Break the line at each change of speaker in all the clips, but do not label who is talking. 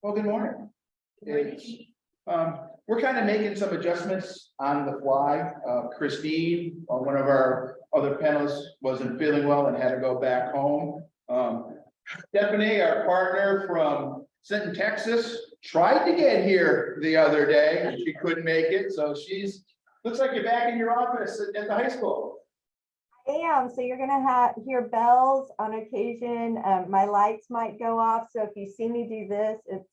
Well, good morning. We're kind of making some adjustments on the fly. Christine, one of our other panelists, wasn't feeling well and had to go back home. Stephanie, our partner from Sinton, Texas, tried to get here the other day and she couldn't make it. So looks like you're back in your office at the high school.
I am. So you're gonna hear bells on occasion. My lights might go off. So if you see me do this, it's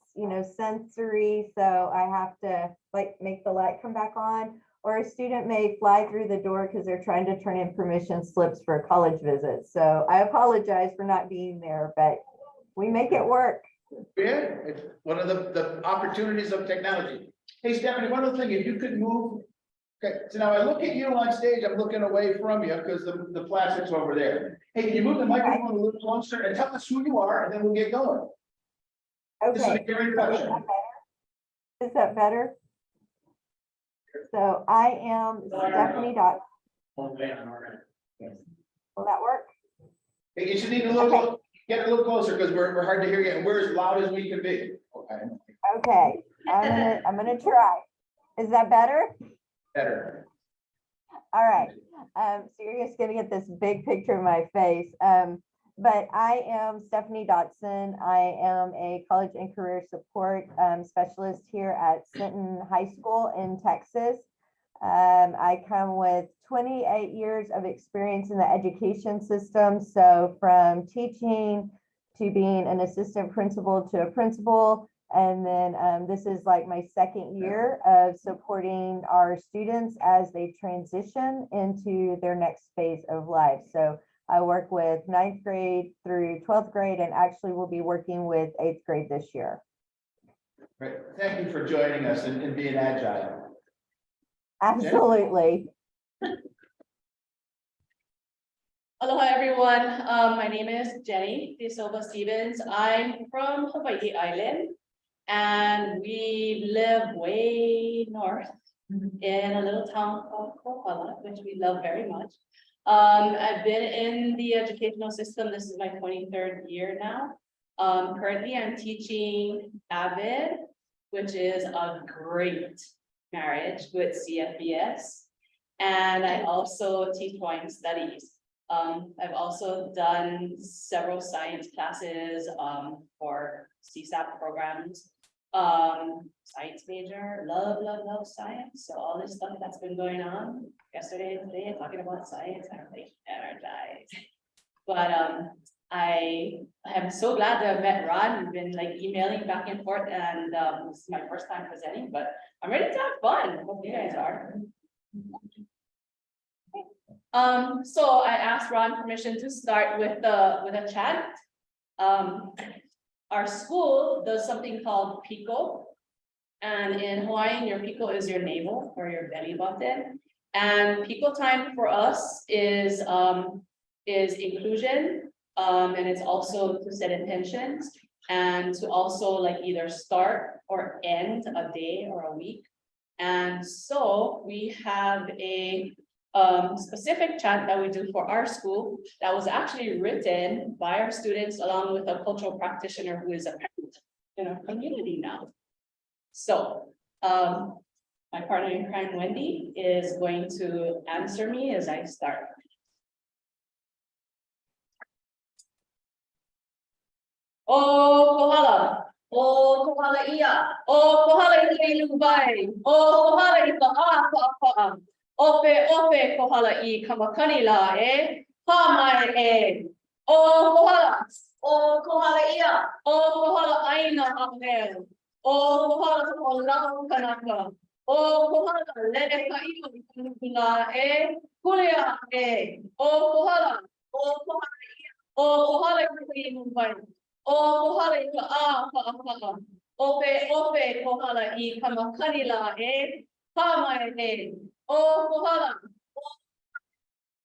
sensory. So I have to make the light come back on, or a student may fly through the door because they're trying to turn in permission slips for a college visit. So I apologize for not being there, but we make it work.
Yeah, it's one of the opportunities of technology. Hey, Stephanie, one other thing, if you could move. Okay, so now I look at you on stage, I'm looking away from you because the plastic's over there. Hey, can you move the microphone a little closer and tell us who you are, and then we'll get going. This is
Okay.
your introduction.
Is that better? So I am Stephanie Dot. Will that work?
Hey, you should need get a little closer because we're hard to hear you, and we're as loud as we can be. Okay.
Okay, I'm gonna try. Is that better?
Better.
All right. So you're just gonna get this big picture of my face. But I am Stephanie Dotson. I am a college and career support specialist here at Sinton High School in Texas. I come with 28 years of experience in the education system. So from teaching to being an assistant principal to a principal. And then this is like my second year of supporting our students as they transition into their next phase of life. So I work with 9th grade through 12th grade, and actually will be working with 8th grade this year.
Great. Thank you for joining us and being agile.
Absolutely.
Aloha everyone, my name is Jenny De Silva Stevens. I'm from Hawaii Island and we live way north in a little town called Kohala, which we love very much. I've been in the educational system. This is my 23rd year now. Currently I'm teaching AVID, which is a great marriage with CFBS. And I also teach Hawaiian studies. I've also done several science classes for CSAP programs. Science major, love science. So all this stuff that's been going on yesterday and today, talking about science, I'm like energized. But I am so glad to have met Ron. We've been like emailing back and forth, and this is my first time presenting, but I'm ready to have fun. Hope you guys are. So I asked Ron permission to start with a chat. Our school does something called Piko, and in Hawaiian, your Piko is your navel or your belly button. And Piko time for us is inclusion, and it's also to set intentions and to also like either start or end a day or a week. And so we have a specific chant that we do for our school that was actually written by our students along with a cultural practitioner who is a parent in our community now. So my partner in crime, Wendy, is going to answer me as I start. Oh, kohala. Oh, kohala ia. Oh, kohala ia ilubai. Oh, kohala ia Ope kohala I kamakani la Pamai kohala. Oh, kohala ia. Oh, kohala aina hahel. Oh, kohala kohala kanaka. Oh, kohala lele kaiu kuna kulea Oh, kohala. Oh, kohala ia. Oh, kohala kui mumbai. Oh, kohala ka Ope kohala I kamakani la Pamai Oh, kohala.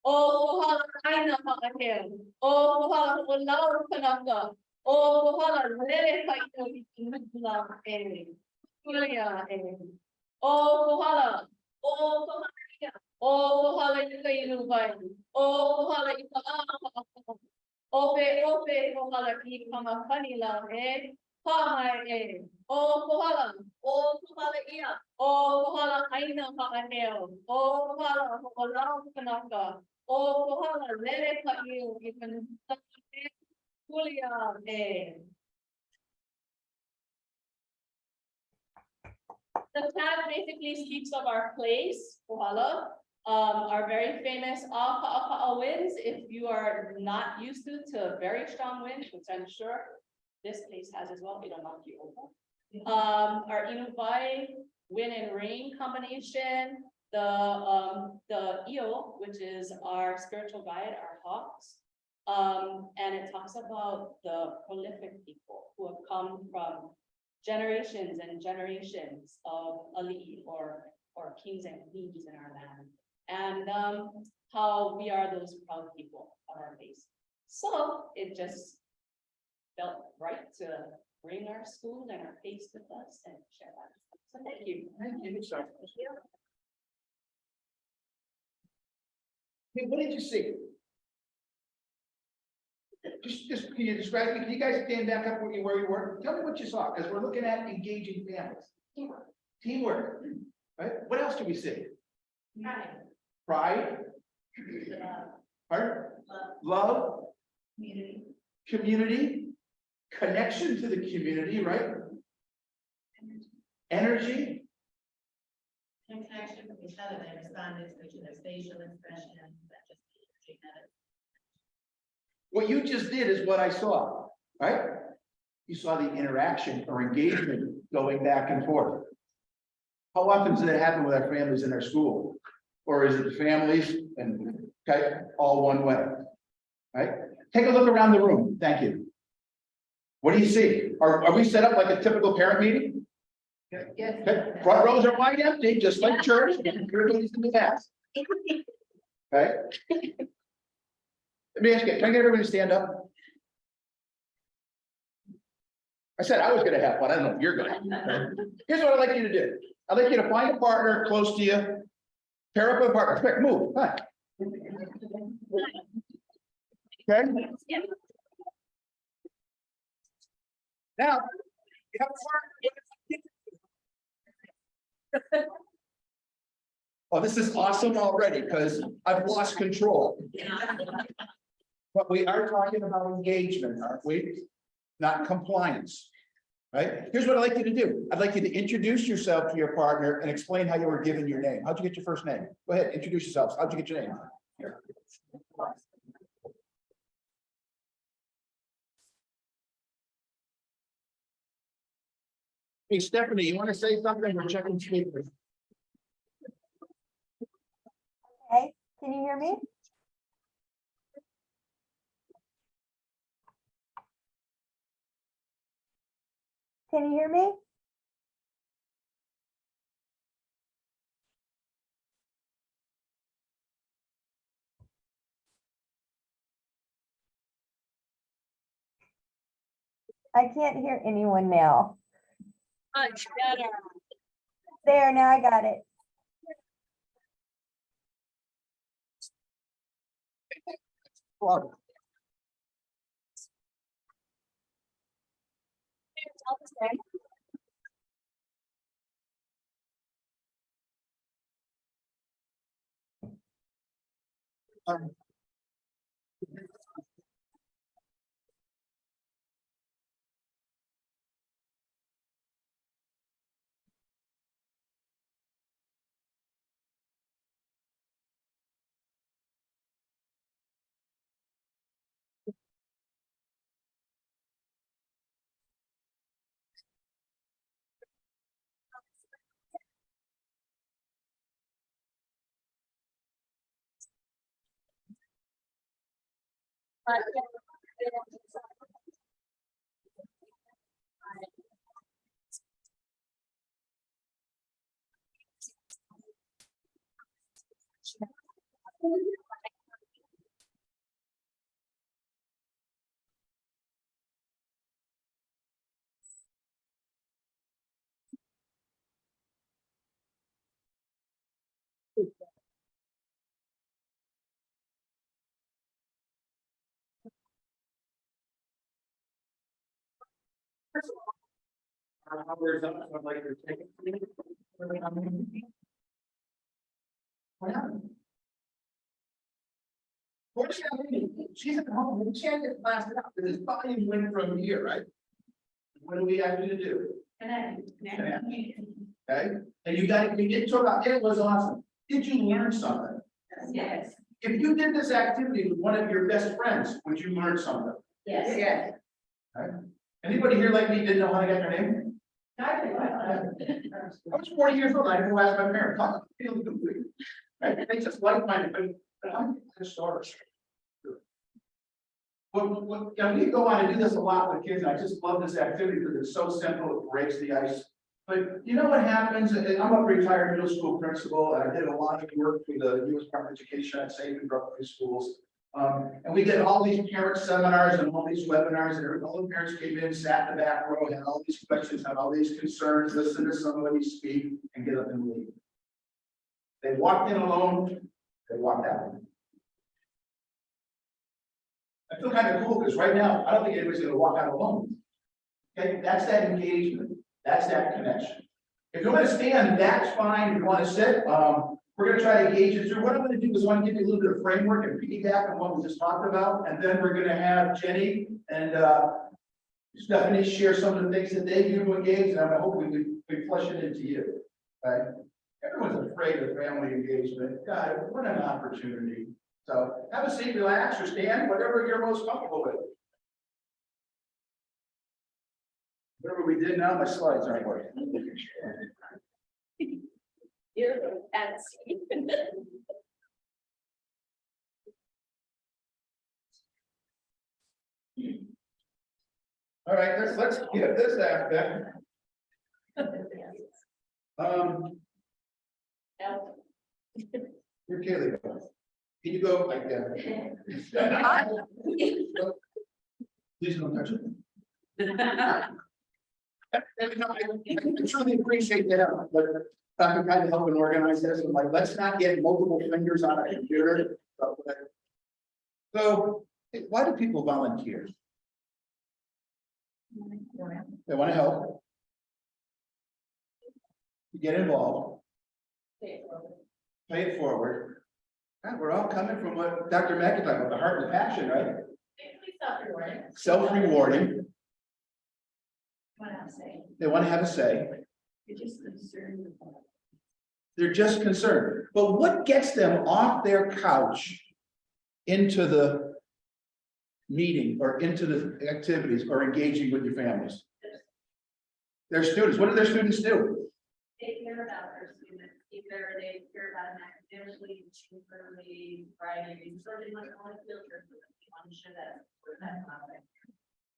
Oh, kohala aina hahel. Oh, kohala kolau kanaka. Oh, kohala lele kaiu kuna Kulia Oh, kohala. Oh, kohala ia. Oh, kohala ika inubai. Oh, kohala ika Ope kohala I kamakani la Pamai e. O kohala. O kohala ia. O kohala aina hakaneo. O kohala hokolau kanaka. O kohala lele ka iu i kan kulia e. The tag basically speaks of our place, kohala. Our very famous Aka winds, if you are not used to very strong winds, which I'm sure this place has as well, it'll knock you over. Our Inupai wind and rain combination, the eel, which is our spiritual guide, our hawks. And it talks about the prolific people who have come from generations and generations of Ali or kings and queens in our land. And how we are those proud people of our face. So it just felt right to bring our school and our face with us and share that. So thank you.
Thank you, sir. Hey, what did you see? Just, can you describe, can you guys stand back up where you were? Tell me what you saw, because we're looking at engaging families.
Teamwork.
Teamwork, right? What else do we see?
Pride.
Pride, pardon? Love,
Community.
community, connection to the community, right? Energy,
In connection with each other, they responded to each other's facial expression, that just energy that
what you just did is what I saw, right? You saw the interaction or engagement going back and forth. How often does that happen with our families in our school? Or is it families and, okay, all one way? Right? Take a look around the room. Thank you. What do you see? Are we set up like a typical parent meeting?
Yes.
Okay, front rows are wide empty, just like church, everybody's in the back. Okay? Let me ask you, can I get everybody to stand up? I said I was gonna have fun, I don't know if you're gonna. Here's what I'd like you to do. I'd like you to find a partner close to you. Pair up with a partner, quick, move, hi. Okay? Now. You have a partner. Oh, this is awesome already, because I've lost control. But we are talking about engagement, aren't we? Not compliance. Right? Here's what I'd like you to do. I'd like you to introduce yourself to your partner and explain how you were given your name. How'd you get your first name? Go ahead, introduce yourselves. How'd you get your name? Here. Hey, Stephanie, you want to say something? We're checking speakers.
Okay, can you hear me? Can you hear me? I can't hear anyone now.
Much better.
There, now I got it.
Wow. Our hours up, so I'd like to take it. What happened? Where's she? She's at home, she had to blast it out, because his volume went from here, right? What do we have you to do? Okay, and you did talk about, it was awesome. Did you learn something?
Yes.
If you did this activity with one of your best friends, would you learn something?
Yes.
Yes.
Anybody here like me didn't know how to get their name? I was 40 years old, I didn't go ask my parents, how do you feel good? Right, they just like my, but I'm a starter. What, we go on and do this a lot with kids, and I just love this activity because it's so simple, it breaks the ice. But you know what happens, and I'm a retired middle school principal, and I did a lot of work with the U.S. Department of Education at St. Public Schools. And we did all these parent seminars and all these webinars, and all the parents came in, sat in the back row, had all these questions, had all these concerns, listen to somebody speak, and get up and leave. They walked in alone, they walked out. I feel kind of cool, because right now, I don't think anybody's gonna walk out alone. Okay, that's that engagement, that's that connection. If you want to stand, that's fine. If you want to sit, we're going to try to engage it through. What I'm going to do is I want to give you a little bit of framework and piggyback on what we just talked about, and then we're going to have Jenny and Stephanie share some of the things that they do to engage, and I'm hoping we flush it into you. Right? Everyone's afraid of family engagement. God, what an opportunity. So have a seat, relax, or stand, whatever you're most comfortable with. Whatever we did now, my slides aren't working.
You're at sea.
All right, let's get this aspect. Where Kaylee go? Can you go like that? Please don't touch it. And, I truly appreciate that, but I'm kind of helping organize this, and like, let's not get multiple fingers on a computer. So, why do people volunteer? They want to help. Get involved, pay it forward. God, we're all coming from what Dr. Mackey talked about, the heart and the passion, right? Self-rewarding. They want to have a say.
You're just concerned.
They're just concerned. But what gets them off their couch into the meeting or into the activities or engaging with your families? Their students. What do their students do?
They care about their students, either they care about them academically, cheerfully, writing, so they want to go on a field trip with them. They want to share that with that topic.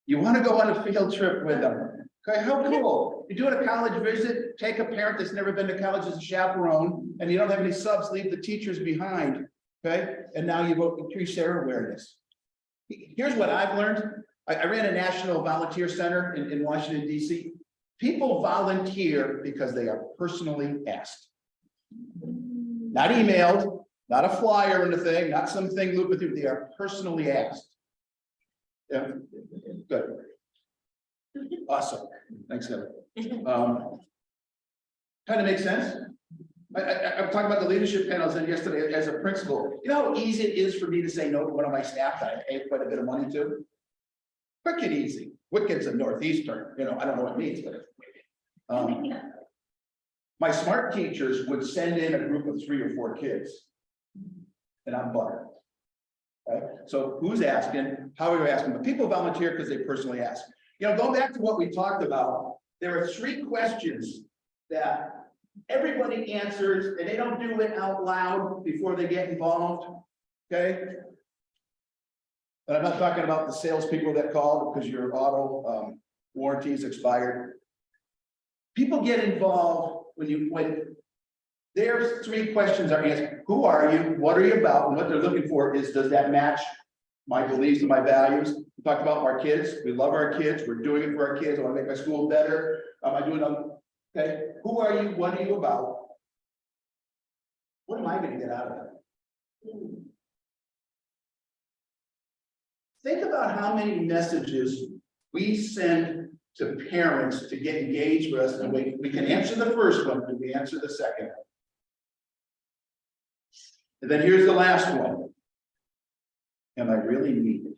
You want to go on a field trip with them. Okay, how cool. You're doing a college visit, take a parent that's never been to college as a chaperone, and you don't have any subs, leave the teachers behind. Okay, and now you've increased their awareness. Here's what I've learned. I ran a national volunteer center in Washington, D.C. People volunteer because they are personally asked. Not emailed, not a flyer in the thing, not something looped with you. They are personally asked. Yeah, good. Awesome. Thanks, Heather. Kind of makes sense. I'm talking about the leadership panels and yesterday as a principal. You know how easy it is for me to say no to one of my staff that I pay quite a bit of money to? Quick and easy. Wicked's a Northeastern, you know, I don't know what it means, but my smart teachers would send in a group of 3 or 4 kids. And I'm buttered. Right? So who's asking? How are you asking? But people volunteer because they personally ask. You know, going back to what we talked about, there are 3 questions that everybody answers, and they don't do it out loud before they get involved. Okay. But I'm not talking about the salespeople that call because your auto warranty is expired. People get involved when there's 3 questions are asked. Who are you? What are you about? And what they're looking for is, does that match my beliefs and my values? We talked about our kids. We love our kids. We're doing it for our kids. I want to make my school better. Am I doing okay? Who are you? What are you about? What am I going to get out of it? Think about how many messages we send to parents to get engaged with us, and we can answer the first one, do we answer the second? And then here's the last one. Am I really needed?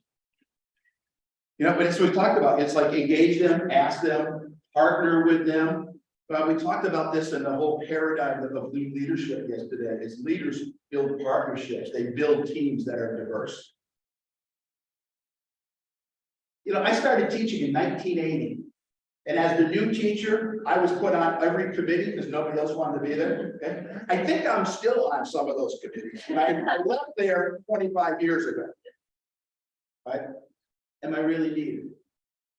You know, but it's what we talked about, it's like engage them, ask them, partner with them. But we talked about this in the whole paradigm of leadership yesterday, is leaders build partnerships, they build teams that are diverse. You know, I started teaching in 1980. And as the new teacher, I was put on every committee because nobody else wanted to be there. Okay? I think I'm still on some of those committees. I left there 25 years ago. Right? Am I really needed?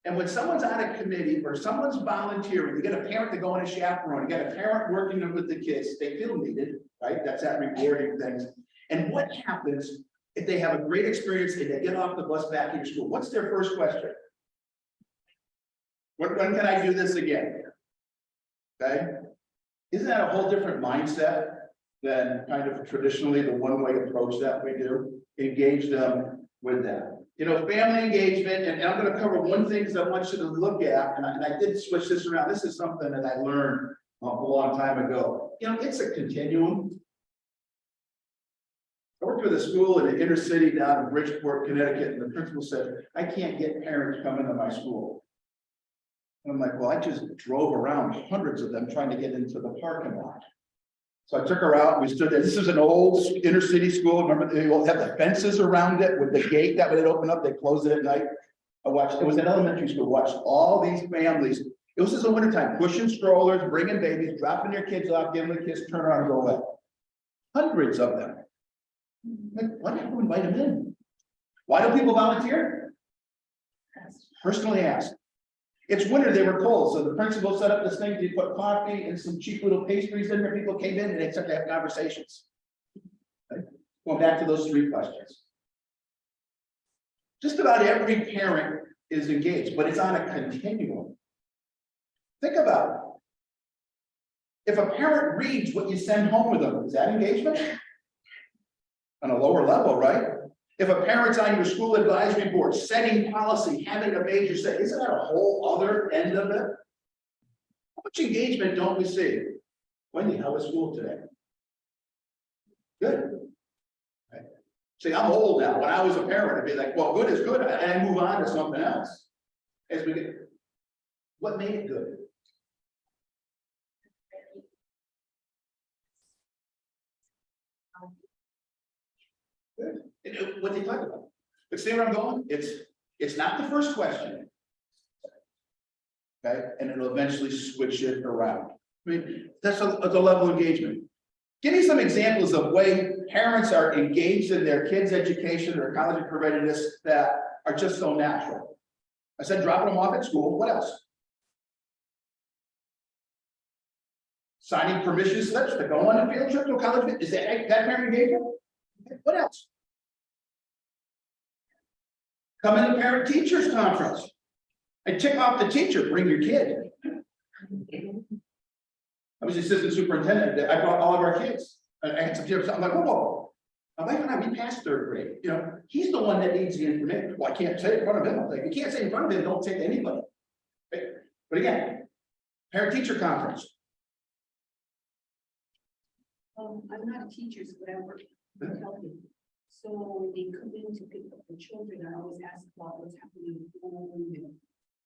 And when someone's on a committee or someone's volunteering, you get a parent to go on a chaperone, you get a parent working with the kids, they feel needed, right? That's that rewarding things. And what happens if they have a great experience and they get off the bus back into school? What's their first question? When can I do this again? Okay, isn't that a whole different mindset than kind of traditionally the one-way approach that we do? Engage them with that. You know, family engagement, and I'm going to cover one thing because I want you to look at, and I did switch this around. This is something that I learned a long time ago. You know, it's a continuum. I worked with a school in the inner city down in Bridgeport, Connecticut, and the principal said, I can't get parents coming to my school. And I'm like, well, I just drove around hundreds of them trying to get into the parking lot. So I took her out, we stood there. This is an old inner city school. Remember, they all have the fences around it with the gate that would open up, they closed it at night. I watched, it was an elementary school, watched all these families. It was just the wintertime, pushing strollers, bringing babies, dropping their kids off, giving the kids, turn around and go away. Hundreds of them. Like, why do you invite them in? Why do people volunteer? Personally asked. It's winter, they were cold, so the principal set up this thing, he put coffee and some cheap little pastries in there, people came in and they started to have conversations. Okay? Going back to those 3 questions. Just about every parent is engaged, but it's on a continuum. Think about it. If a parent reads what you send home with them, is that engagement? On a lower level, right? If a parent's on your school advisory board, setting policy, having a major say, isn't that a whole other end of it? How much engagement don't we see? Wendy, how was school today? Good. Right. See, I'm old now. When I was a parent, it'd be like, well, good is good, and I move on to something else. As we get, what made it good? Good. What they talk about. But see where I'm going? It's not the first question. Okay, and it'll eventually switch it around. I mean, that's a level of engagement. Give me some examples of way parents are engaged in their kids' education or college readiness that are just so natural. I said dropping them off at school. What else? Signing permission slips to go on a field trip to a college. Is that parent engagement? What else? Come in the parent teachers conference. And tick off the teacher, bring your kid. I was the assistant superintendent. I brought all of our kids. I had some tips. I'm like, whoa. My wife and I, we passed 3rd grade. You know, he's the one that needs the information. Well, I can't say it in front of him. I'm like, you can't say it in front of him, don't take anybody. Okay? But again, parent teacher conference.
I'm not a teacher, but I work in healthy. So when they come in to pick up the children, I always ask about what's happening in home and, you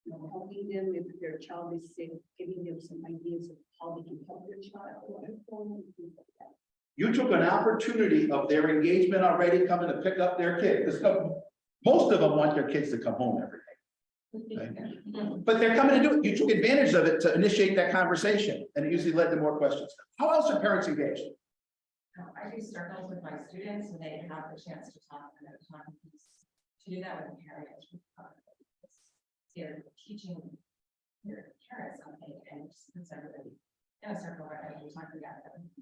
know, helping them if their child is sick, giving them some ideas of how they can help their child. And things like that.
You took an opportunity of their engagement already coming to pick up their kid, because most of them want their kids to come home every day. Right? But they're coming to do it. You took advantage of it to initiate that conversation, and it usually led to more questions. How else are parents engaged?
I do circles with my students and they have the chance to talk and talk. To do that with parents. You're teaching your parents something and just consider them in a circle where you're talking about them.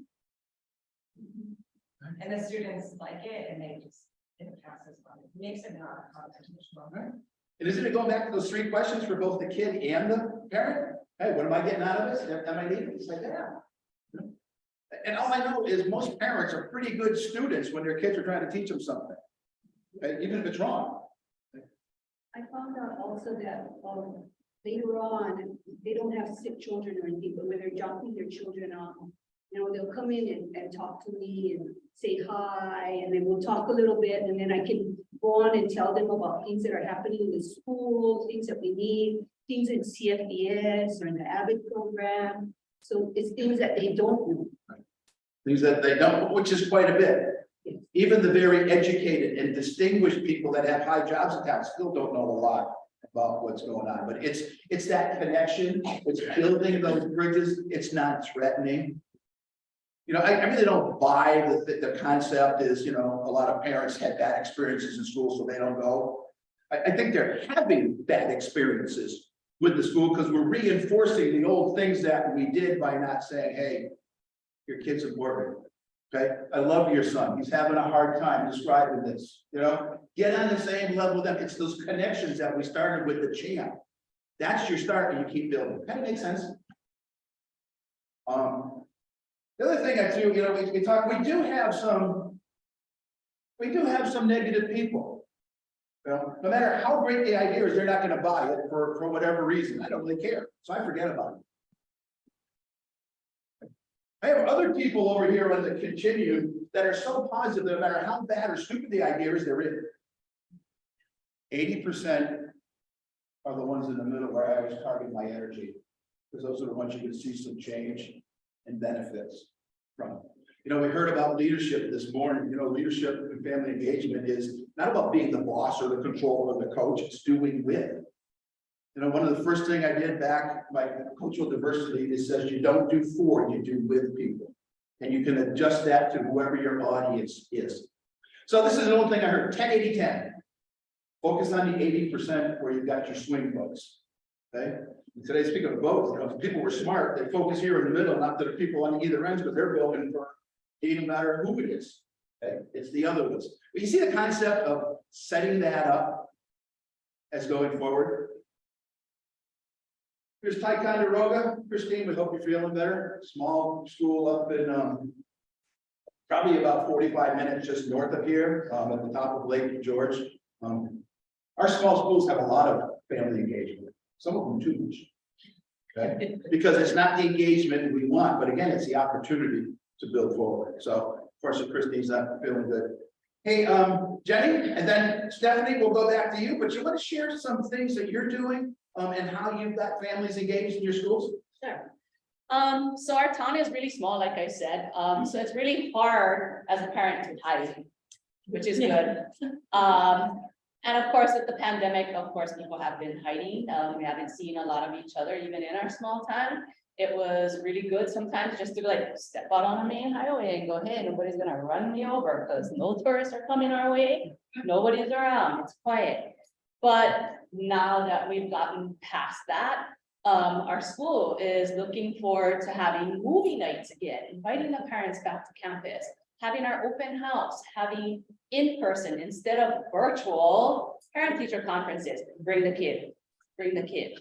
And the students like it and they just, it passes on. It makes it not a confrontational.
Right. And isn't it going back to those 3 questions for both the kid and the parent? Hey, what am I getting out of this? Am I needing? It's like, yeah. And all I know is most parents are pretty good students when their kids are trying to teach them something, okay? Even if it's wrong.
I found out also that later on, they don't have sick children or anything, but when they're dropping their children off, they'll come in and talk to me and say hi, and then we'll talk a little bit, and then I can go on and tell them about things that are happening in the school, things that we need, things in CFDS or in the Avid program. So it's things that they don't know.
Things that they don't, which is quite a bit. Even the very educated and distinguished people that have high jobs in town still don't know a lot about what's going on, but it's that connection, it's building those bridges, it's not threatening. I really don't buy the concept is, a lot of parents had bad experiences in school, so they don't go. I think they're having bad experiences with the school because we're reinforcing the old things that we did by not saying, hey, your kid's important. Okay, I love your son. He's having a hard time describing this, get on the same level with them. It's those connections that we started with the champ. That's your start and you keep building. Kind of makes sense. The other thing I do, we do have some negative people. No matter how great the idea is, they're not going to buy it for whatever reason. I don't really care. So I forget about it. I have other people over here on the continuum that are so positive, no matter how bad or stupid the idea is, they're in. 80% are the ones in the middle where I always target my energy, because those are the ones you can see some change and benefits from. We heard about leadership this morning. Leadership and family engagement is not about being the boss or the controller or the coach, it's doing with. One of the first things I did back, my cultural diversity, it says you don't do for, you do with people. And you can adjust that to whoever your audience is. So this is an old thing I heard, 10-80-10. Focus on the 80% where you've got your swing folks. Okay. And today, speaking of both, if people were smart, they focus here in the middle, not to the people on either ends, but they're building for no matter who it is. Okay. It's the other ones. But you see the concept of setting that up as going forward. Here's Ticonderoga. Christine, we hope you're feeling better. Small school up in probably about 45 minutes just north of here, at the top of Lake George. Our small schools have a lot of family engagement, some of them too much. Okay, because it's not the engagement we want, but again, it's the opportunity to build forward. So, of course, Christine's not feeling good. Hey, Jenny, and then Stephanie, we'll go back to you, but you want to share some things that you're doing and how you've got families engaged in your schools?
Sure. So our town is really small, like I said, so it's really hard as a parent to hide, which is good. And of course, with the pandemic, of course, people have been hiding. We haven't seen a lot of each other, even in our small town. It was really good sometimes just to like step out on a main highway and go, hey, nobody's gonna run me over because no tourists are coming our way. Nobody's around, it's quiet. But now that we've gotten past that, our school is looking forward to having movie nights again, inviting the parents back to campus, having our open house, having in-person instead of virtual parent-teacher conferences. Bring the kid, bring the kid.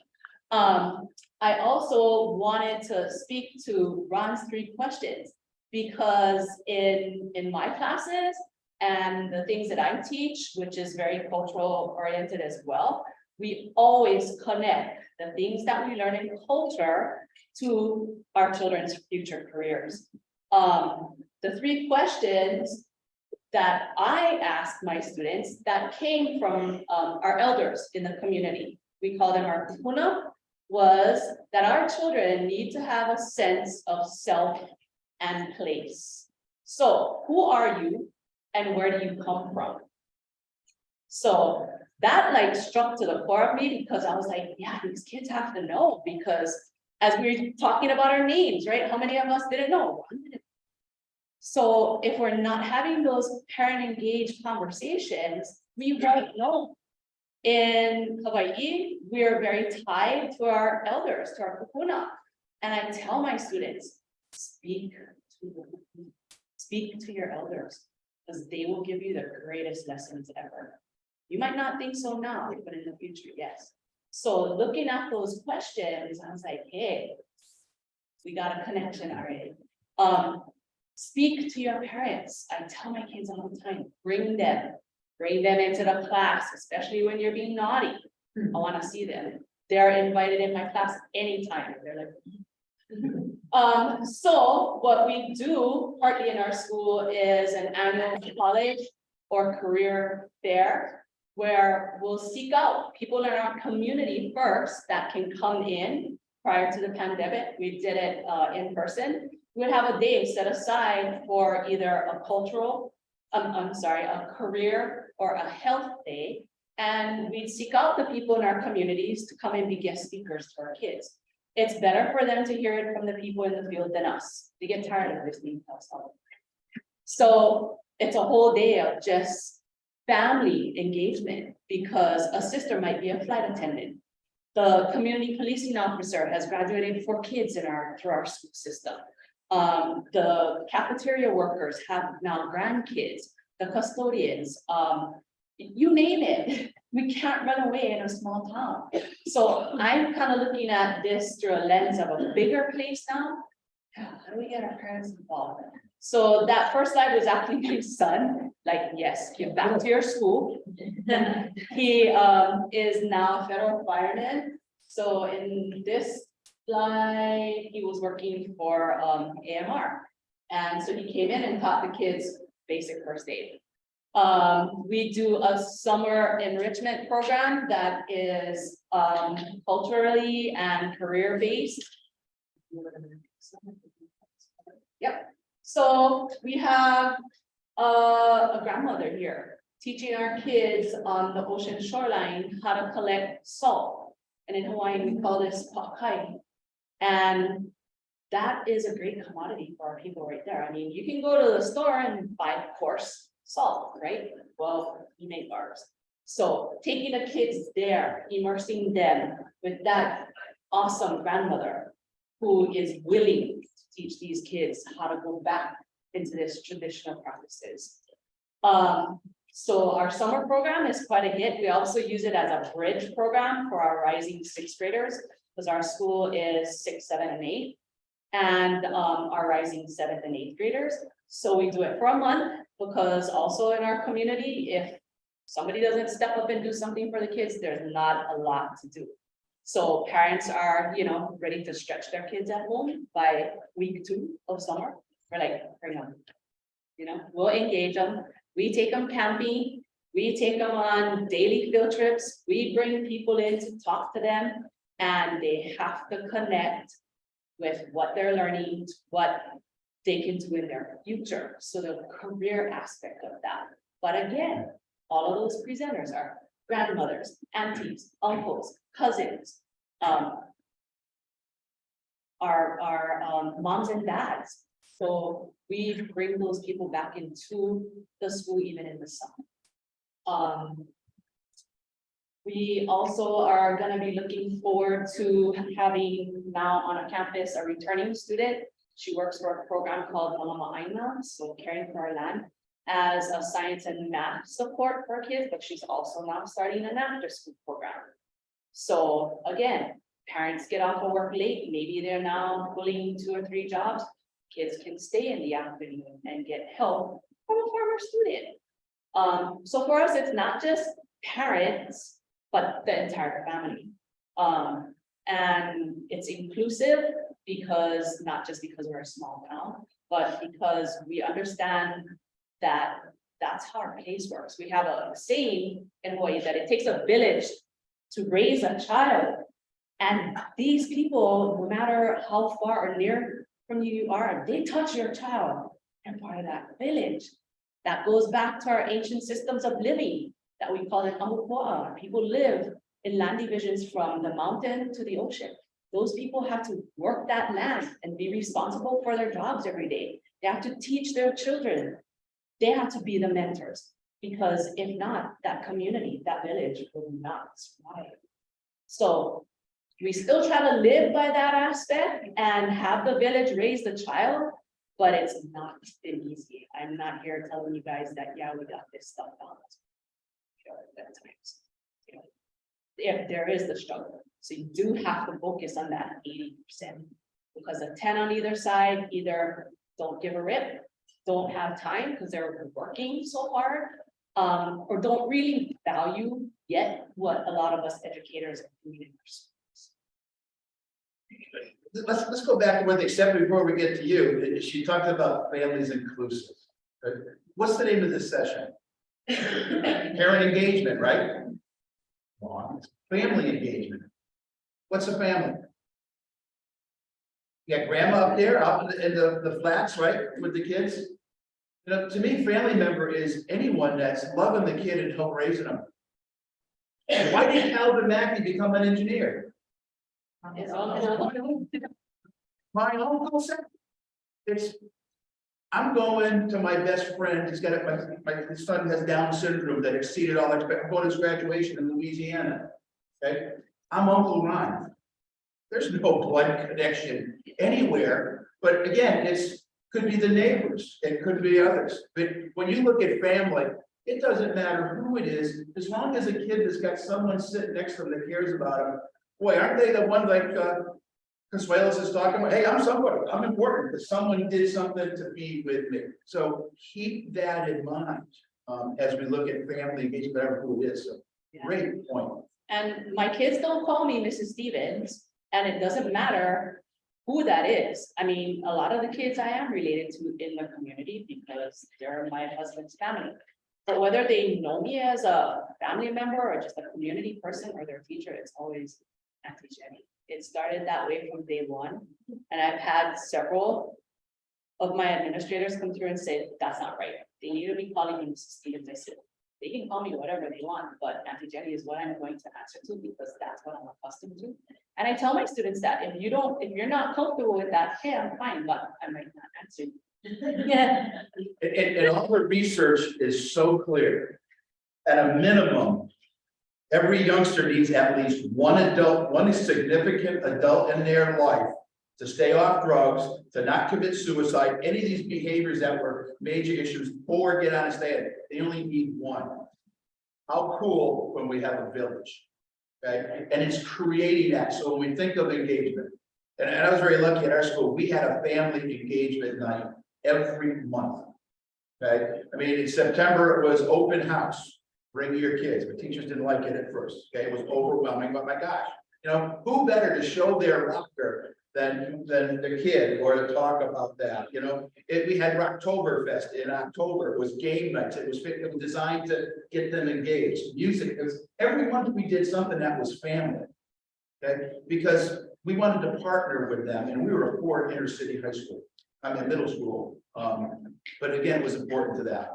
I also wanted to speak to Ron's 3 questions because in my classes and the things that I teach, which is very cultural oriented as well, we always connect the things that we learn in culture to our children's future careers. The 3 questions that I asked my students that came from our elders in the community, we call them our kupuna, was that our children need to have a sense of self and place. So who are you and where do you come from? So that like struck to the core of me because I was like, yeah, these kids have to know, because as we were talking about our names, right? How many of us didn't know? So if we're not having those parent engaged conversations, we won't know. In Hawaii, we are very tied to our elders, to our kupuna. And I tell my students, speak to your elders, because they will give you the greatest lessons ever. You might not think so now, but in the future, yes. So looking at those questions, I was like, hey, we got a connection already. Speak to your parents. I tell my kids all the time, bring them into the class, especially when you're being naughty. I want to see them. They're invited in my class anytime. They're like. So what we do partly in our school is an annual college or career fair, where we'll seek out people in our community first that can come in. Prior to the pandemic, we did it in person. We'd have a day set aside for either a cultural, a career or a health day. And we'd seek out the people in our communities to come and be guest speakers to our kids. It's better for them to hear it from the people in the field than us. They get tired of listening to us all. So it's a whole day of just family engagement, because a sister might be a flight attendant. The community policing officer has graduated 4 kids through our school system. The cafeteria workers have now grandkids, the custodians, you name it. We can't run away in a small town. So I'm kind of looking at this through a lens of a bigger place now. How do we get our parents involved? So that first slide was actually my son, like, yes, give back to your school. He is now a federal fireman. So in this slide, he was working for AMR. And so he came in and taught the kids basic first aid. We do a summer enrichment program that is culturally and career based. Yep. So we have a grandmother here teaching our kids on the ocean shoreline how to collect salt. And in Hawaiian, we call this pakai. And that is a great commodity for our people right there. I mean, you can go to the store and buy coarse salt, right? Well, you make bars. So taking the kids there, immersing them with that awesome grandmother who is willing to teach these kids how to go back into this traditional practices. So our summer program is quite a hit. We also use it as a bridge program for our rising 6th graders, because our school is 6, 7, and 8, and our rising 7th and 8th graders. So we do it for a month, because also in our community, if somebody doesn't step up and do something for the kids, there's not a lot to do. So parents are, ready to stretch their kids at home by week 2 of summer. We're like, bring them, we'll engage them. We take them camping. We take them on daily field trips. We bring people in to talk to them, and they have to connect with what they're learning, what they can do in their future. So the career aspect of that. But again, all of those presenters are grandmothers, aunties, uncles, cousins, our moms and dads. So we bring those people back into the school even in the summer. We also are going to be looking forward to having now on a campus a returning student. She works for a program called Malama Aina, so Caring for Our Land, as a science and math support for kids, but she's also now starting an after school program. So again, parents get off of work late, maybe they're now pulling 2 or 3 jobs. Kids can stay in the afternoon and get help from a former student. So for us, it's not just parents, but the entire family. And it's inclusive because, not just because we're a small town, but because we understand that that's how our place works. We have a saying in Hawaii that it takes a village to raise a child. And these people, no matter how far or near from you are, they touch your child. And part of that village, that goes back to our ancient systems of living that we call it amupoa. People live in land divisions from the mountain to the ocean. Those people have to work that land and be responsible for their jobs every day. They have to teach their children. They have to be the mentors, because if not, that community, that village will not survive. So we still try to live by that aspect and have the village raise the child, but it's not been easy. I'm not here telling you guys that, yeah, we got this stuff out. If there is the struggle. So you do have to focus on that 80%, because a 10 on either side either don't give a rip, don't have time because they're working so hard, or don't really value yet what a lot of us educators are doing in our schools.
let's go back to what they said before we get to you. She talked about families inclusive. What's the name of this session? Parent engagement, right? Family engagement. What's a family? You got grandma up there, out in the flats, right, with the kids. You know, to me, family member is anyone that's loving the kid and help raising them. And why did Calvin Mackey become an engineer?
It's all.
My uncle said, it's, I'm going to my best friend, he's got, my son has Down syndrome that exceeded all expectations, I'm going to his graduation in Louisiana. Okay, I'm Uncle Ron. There's no blood connection anywhere, but again, could be the neighbors, it could be others. But when you look at family, it doesn't matter who it is, as long as a kid has got someone sitting next to them that cares about them. Boy, aren't they the one like Consuelos is talking about? Hey, I'm somebody, I'm important, because someone did something to be with me. So keep that in mind as we look at family engagement, whatever who it is. So great point.
And my kids don't call me Mrs. Stevens, and it doesn't matter who that is. I mean, a lot of the kids I am related to in the community because they're my husband's family. But whether they know me as a family member or just a community person or their teacher, it's always Auntie Jenny. It started that way from day one. And I've had several of my administrators come through and say, that's not right. They need to be calling me Mrs. Stevens. I said, they can call me whatever they want, but Auntie Jenny is what I'm going to answer to because that's what I'm accustomed to. And I tell my students that if you're not comfortable with that, hey, I'm fine, but I might not answer you. Yeah.
And all the research is so clear. At a minimum, every youngster needs at least one significant adult in their life to stay off drugs, to not commit suicide, any of these behaviors that were major issues, or get on a stand. They only need one. How cool when we have a village, okay? And it's creating that. So when we think of engagement, and I was very lucky at our school, we had a family engagement night every month. Okay, I mean, in September, it was open house, bring your kids, but teachers didn't like it at first, okay, it was overwhelming, but my gosh, you know, who better to show their laughter than the kid, or to talk about that, you know? We had Rocktoberfest in October, it was game nights, it was designed to get them engaged, music, because every month we did something that was family, okay, because we wanted to partner with them, and we were a poor inner city high school, I mean, middle school, but again, it was important to that.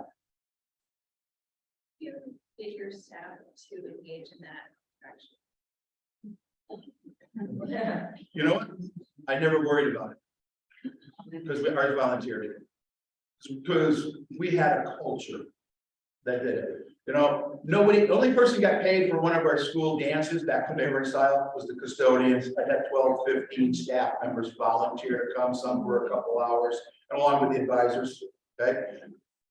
You get your staff to engage in that direction.
You know what? I never worried about it. Because we are volunteering. Because we had a culture that did it. You know, the only person got paid for one of our school dances back when they were in style was the custodians. I had 12, 15 staff members volunteer to come, some for a couple hours, along with the advisors. Okay.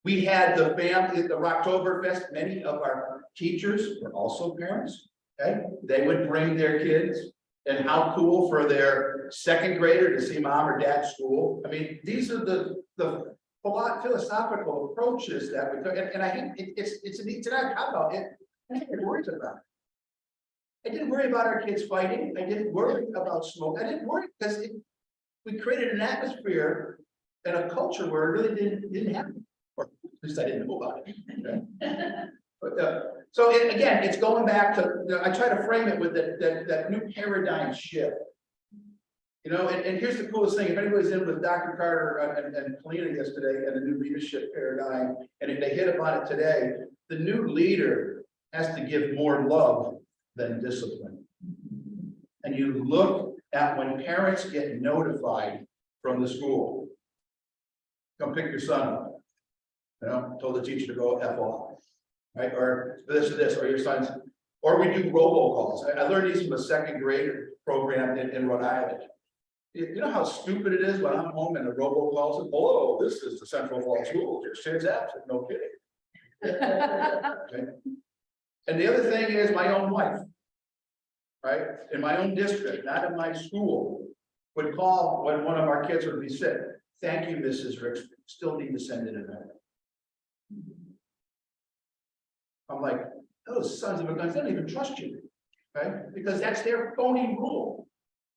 We had the Rocktoberfest, many of our teachers were also parents. Okay, they would bring their kids, and how cool for their second grader to see mom or dad's school. I mean, these are the philosophical approaches that we took, and I think it's a neat tonight about it. I didn't worry about it. I didn't worry about our kids fighting. I didn't worry about smoke. I didn't worry because we created an atmosphere and a culture where it really didn't happen, or at least I didn't know about it. Okay? But so again, it's going back to, I try to frame it with that new paradigm shift. You know, and here's the coolest thing, if anybody's in with Dr. Carter and Polina yesterday and the new leadership paradigm, and if they hit upon it today, the new leader has to give more love than discipline. And you look at when parents get notified from the school, come pick your son up, you know, told the teacher to go F off. Right, or this, or your son's, or we do robocalls. I learned these from a second grade program in Rhode Island. You know how stupid it is when I'm home and the robocall says, "Hello, this is the Central Falls School. Your kid's absent." No kidding. Okay. And the other thing is my own wife, right, in my own district, not in my school, would call when one of our kids would be sick. "Thank you, Mrs. Ricks. Still need to send it in there." I'm like, those sons of a gun, they don't even trust you, right? Because that's their phony rule.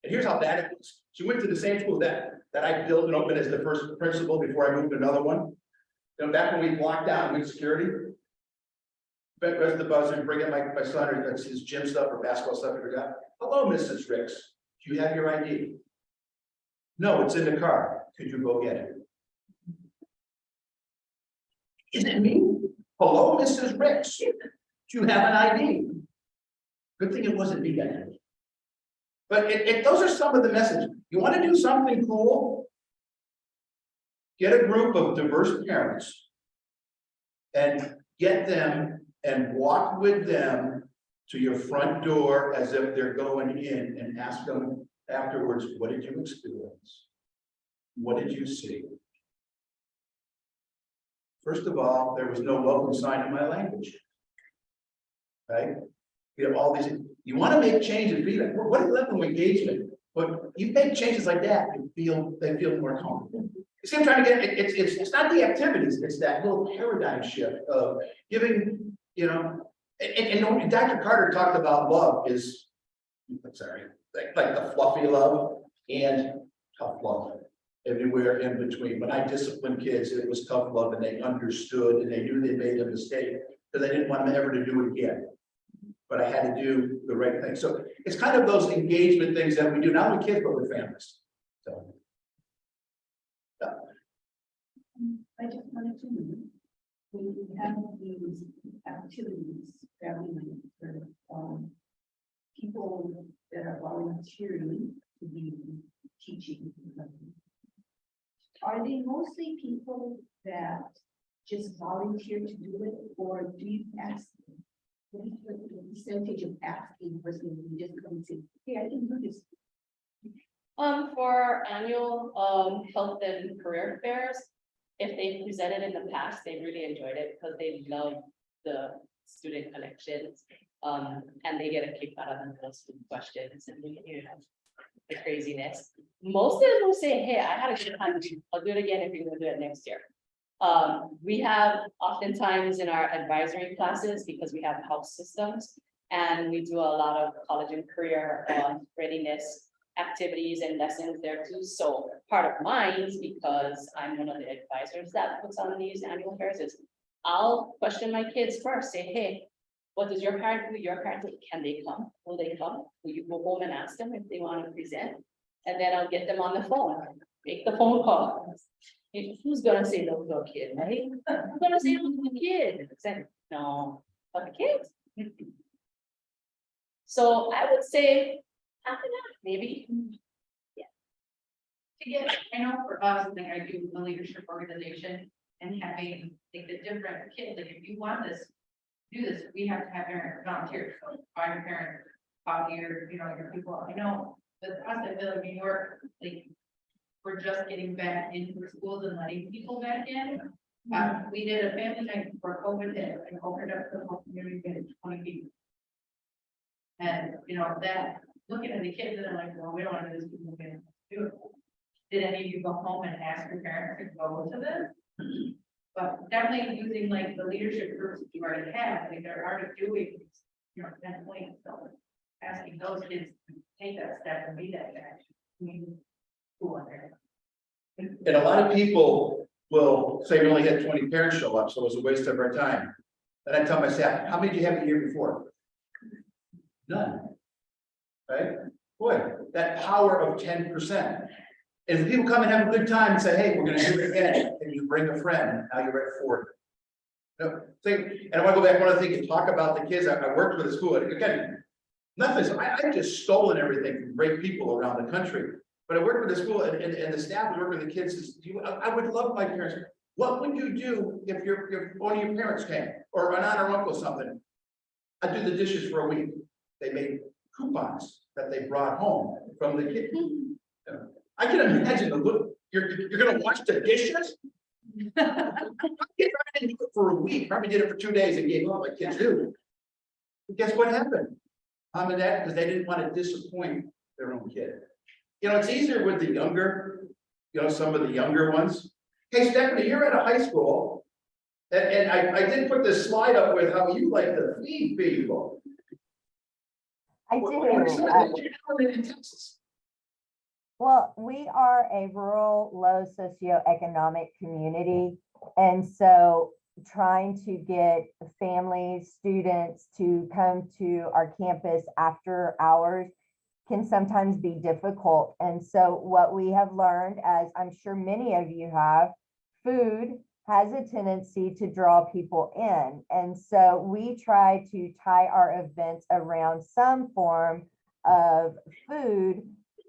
And here's how bad it was. She went to the same school that I built and opened as the first principal before I moved to another one. You know, back when we locked down with security. Press the buzzer, bring in my son, or that's his gym stuff or basketball stuff he forgot. Hello, Mrs. Ricks. Do you have your ID? No, it's in the car. Could you go get it? Is it me? Hello, Mrs. Ricks. Do you have an ID? Good thing it wasn't me that day. But those are some of the messages. You want to do something cool? Get a group of diverse parents and get them and walk with them to your front door as if they're going in and ask them afterwards, what did you experience? What did you see? First of all, there was no welcome sign in my language. Right? We have all these, you want to make change and feedback. What is level of engagement? But you make changes like that, they feel more comfortable. You see, I'm trying to get it's not the activities, it's that whole paradigm shift of giving, you know, and Dr. Carter talked about love is, I'm sorry, like the fluffy love and tough love. Everywhere in between. When I disciplined kids, it was tough love and they understood and they knew they made a mistake because I didn't want them ever to do it again. But I had to do the right thing. So it's kind of those engagement things that we do, not with kids, but with families. So. Yeah.
I just wanted to know, when you have these activities, family members, people that are volunteering to be teaching. Are they mostly people that just volunteer to do it, or do you ask them? What is the percentage of asking versus you just come and say, hey, I can do this?
For annual, health and career fairs, if they presented in the past, they really enjoyed it because they love the student collections. And they get a kick out of them, those questions and, you know, the craziness. Most of them will say, hey, I had a good time. I'll do it again if you're gonna do it next year. We have oftentimes in our advisory classes, because we have house systems, and we do a lot of college and career readiness activities and lessons there too. So part of mine, because I'm one of the advisors that puts on these annual fairs, is I'll question my kids first, say, hey, what does your parent do? Your parent, can they come? Will they come? Will you go home and ask them if they want to present? And then I'll get them on the phone, make the phone call. Who's gonna say no to a kid, right? I'm gonna say no to a kid. Say, no, but the kids. So I would say half and half, maybe.
To get, I know for us, like I do the leadership organization and having like the different kids, like if you want this, do this, we have to have parent volunteers, so find your parent, talk to your, you know, your people. I know the us at Village, New York, like we're just getting back into schools and letting people back in. We did a family night for COVID hit and opened up the whole community to 20 people. And you know, that looking at the kids and they're like, well, we don't want to do this, people can do it. Did any of you go home and ask your parents to go to this? But definitely using like the leadership groups that you already have, like they're already doing, you know, definitely, so asking those kids to take that step and be that guy. Cool.
And a lot of people will say we only had 20 parents show up, so it was a waste of our time. And I tell my staff, how many do you have the year before? None. Right? Boy, that power of 10%. If people come and have a good time and say, hey, we're gonna do it again, and you bring a friend, now you're at 40. No, and I want to go back one other thing and talk about the kids. I worked with a school, and again, nothing, I just stolen everything from great people around the country. But I worked with the school and the staff was working with the kids. I would love my parents. What would you do if one of your parents came or an aunt or uncle or something? I'd do the dishes for a week. They made coupons that they brought home from the kid. I can imagine the look. You're gonna wash the dishes? I didn't do it for a week. Probably did it for 2 days and gave up like kids do. But guess what happened? Mom and dad, because they didn't want to disappoint their own kid. You know, it's easier with the younger, you know, some of the younger ones. Hey, Stephanie, you're at a high school. And I did put this slide up with how you like to feed people.
I
What are some of
do.
the challenges in Texas?
Well, we are a rural, low socioeconomic community. And so trying to get families, students to come to our campus after hours can sometimes be difficult. And so what we have learned, as I'm sure many of you have, food has a tendency to draw people in. And so we try to tie our events around some form of food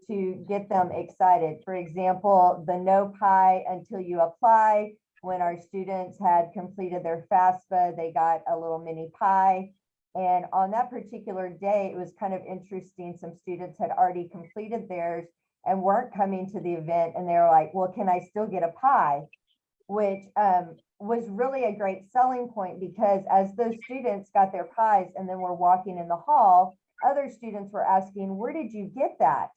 to get them excited. For example, the no pie until you apply. When our students had completed their FAFSA, they got a little mini pie. And on that particular day, it was kind of interesting. Some students had already completed theirs and weren't coming to the event. And they were like, well, can I still get a pie? Which was really a great selling point, because as those students got their pies and then were walking in the hall, other students were asking, where did you get that?